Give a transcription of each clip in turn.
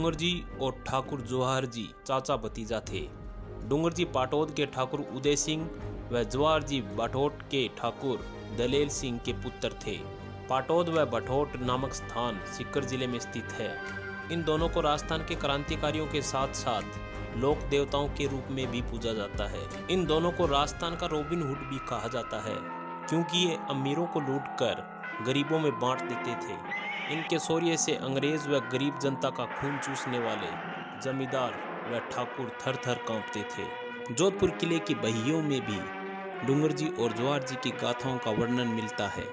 डूंगरजी और ठाकुर जवाहर जी चाचा भतीजा थे। डूंगरजी पाटौद के ठाकुर उदय सिंह व जवाहर जी बठोट के ठाकुर दलेल सिंह के पुत्र थे। पाटौद व बठोट नामक स्थान सीकर जिले में स्थित है। इन दोनों को राजस्थान के क्रांतिकारियों के साथ साथ लोक देवताओं के रूप में भी पूजा जाता है। इन दोनों को राजस्थान का रॉबिन हुड भी कहा जाता है, क्योंकि ये अमीरों को लूटकर गरीबों में बांट देते थे। इनके शौर्य से अंग्रेज व गरीब जनता का खून चूसने वाले जमींदार व ठाकुर थर थर कांपते थे। जोधपुर किले की बहियों में भी डूंगरजी और जवाहर जी की गाथाओं का वर्णन मिलता है।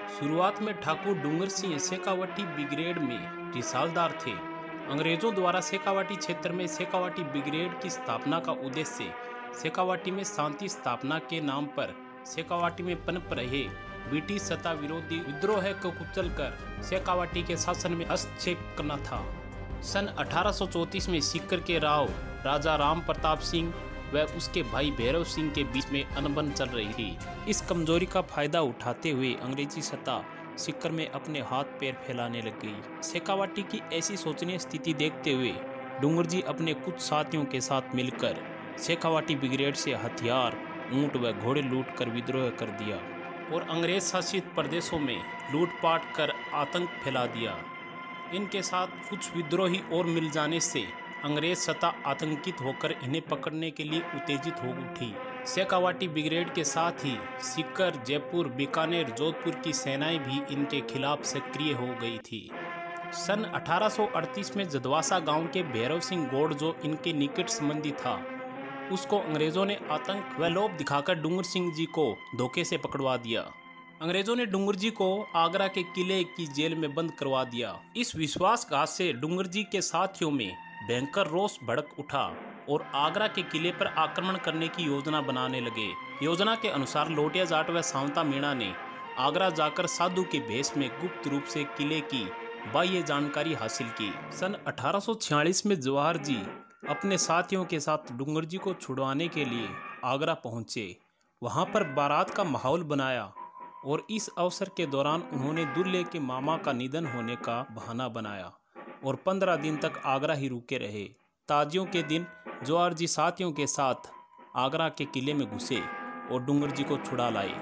शुरुआत में ठाकुर डूंगर सिंह शेखावाटी ब्रिगेड में रिसालदार थे। अंग्रेजों द्वारा शेखावाटी क्षेत्र में शेखावाटी ब्रिगेड की स्थापना का उद्देश्य शेखावाटी में शांति स्थापना के नाम पर शेखावाटी में पनप रहे ब्रिटिश सत्ता विरोधी विद्रोह को कुचलकर शेखावाटी के शासन में हस्तक्षेप करना था। सन 1834 में सीकर के राव राजा राम प्रताप सिंह व उसके भाई भैरव सिंह के बीच में अनबन चल रही थी। इस कमजोरी का फायदा उठाते हुए अंग्रेजी सत्ता सीकर में अपने हाथ पैर फैलाने लग गई। शेखावाटी की ऐसी शोचनीय स्थिति देखते हुए डूंगरजी अपने कुछ साथियों के साथ मिलकर शेखावाटी ब्रिगेड से हथियार, ऊंट व घोड़े लूट कर विद्रोह कर दिया और अंग्रेज शासित प्रदेशों में लूटपाट कर आतंक फैला दिया। इनके साथ कुछ विद्रोही और मिल जाने से अंग्रेज सत्ता आतंकित होकर इन्हें पकड़ने के लिए उत्तेजित हो उठी। शेखावाटी ब्रिगेड के साथ ही सीकर, जयपुर, बीकानेर, जोधपुर की सेनाएं भी इनके खिलाफ सक्रिय हो गई थी। सन 1838 में जदवासा गांव के भैरव सिंह गौड़, जो इनके निकट संबंधी था, उसको अंग्रेजों ने आतंक व लोभ दिखाकर डूंगर सिंह जी को धोखे से पकड़वा दिया। अंग्रेजों ने डूंगर जी को आगरा के किले की जेल में बंद करवा दिया। इस विश्वासघात से डूंगर जी के साथियों में भयंकर रोष भड़क उठा और आगरा के किले पर आक्रमण करने की योजना बनाने लगे। योजना के अनुसार लोटिया जाट व सावंता मीणा ने आगरा जाकर साधु के भेष में गुप्त रूप से किले की बाह्य जानकारी हासिल की। सन 1846 में जवाहर जी अपने साथियों के साथ डूंगर जी को छुड़वाने के लिए आगरा पहुंचे। वहां पर बारात का माहौल बनाया और इस अवसर के दौरान उन्होंने दूल्हे के मामा का निधन होने का बहाना बनाया और 15 दिन तक आगरा ही रुके रहे। ताजियों के दिन जवाहर जी साथियों के साथ आगरा के किले में घुसे और डूंगर जी को छुड़ा लाए।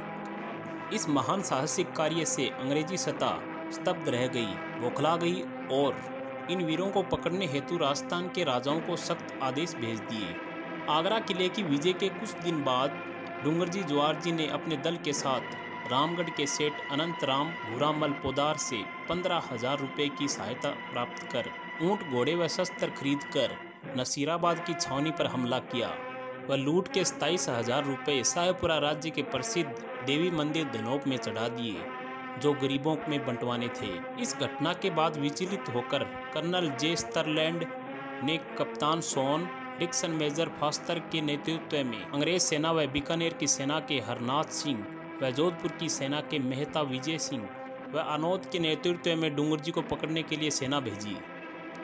इस महान साहसिक कार्य से अंग्रेजी सत्ता स्तब्ध रह गई, बौखला गई और इन वीरों को पकड़ने हेतु राजस्थान के राजाओं को सख्त आदेश भेज दिए। आगरा किले की विजय के कुछ दिन बाद डूंगर जी जवाहर जी ने अपने दल के साथ रामगढ़ के सेठ अनंत राम भूरामल पोदार से 15,000 रुपये की सहायता प्राप्त कर ऊंट, घोड़े व शस्त्र खरीद कर नसीराबाद की छावनी पर हमला किया व लूट के 27,000 रुपये शाहपुरा राज्य के प्रसिद्ध देवी मंदिर धनोप में चढ़ा दिए, जो गरीबों में बंटवाने थे। इस घटना के बाद विचलित होकर कर्नल जे स्तरलैंड ने कप्तान सोन डिक्सन, मेजर फास्टर के नेतृत्व में अंग्रेज सेना व बीकानेर की सेना के हरनाथ सिंह व जोधपुर की सेना के मेहता विजय सिंह व अनोद के नेतृत्व में डूंगर जी को पकड़ने के लिए सेना भेजी।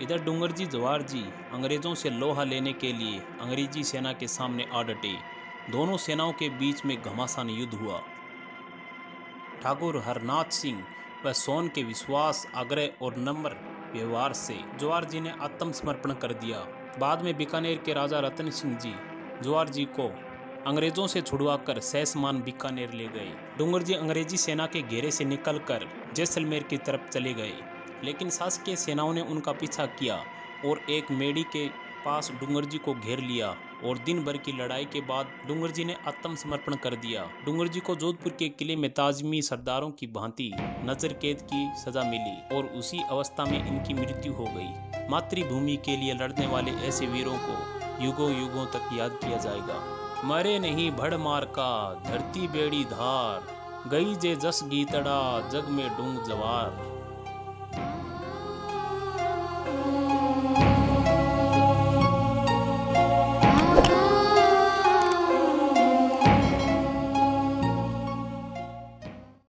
इधर डूंगर जी जवाहर जी अंग्रेजों से लोहा लेने के लिए अंग्रेजी सेना के सामने आ डटे। दोनों सेनाओं के बीच में घमासान युद्ध हुआ। ठाकुर हरनाथ सिंह व सोन के विश्वास, आग्रह और नम्र व्यवहार से जवाहर जी ने आत्मसमर्पण कर दिया। बाद में बीकानेर के राजा रतन सिंह जी जवाहर जी को अंग्रेजों से छुड़वाकर सैसमान बीकानेर ले गए। डूंगर जी अंग्रेजी सेना के घेरे से निकलकर जैसलमेर की तरफ चले गए, लेकिन शासकीय सेनाओं ने उनका पीछा किया और एक मेड़ी के पास डूंगर जी को घेर लिया और दिन भर की लड़ाई के बाद डूंगर जी ने आत्मसमर्पण कर दिया। डूंगर जी को जोधपुर के किले में ताजमी सरदारों की भांति नजर कैद की सजा मिली और उसी अवस्था में इनकी मृत्यु हो गई। मातृभूमि के लिए लड़ने वाले ऐसे वीरों को युगों युगों तक याद किया जाएगा। मरे नहीं भड़ मार का धरती बेड़ी धार, गई जे जस गीतड़ा जग में डूंग जवार।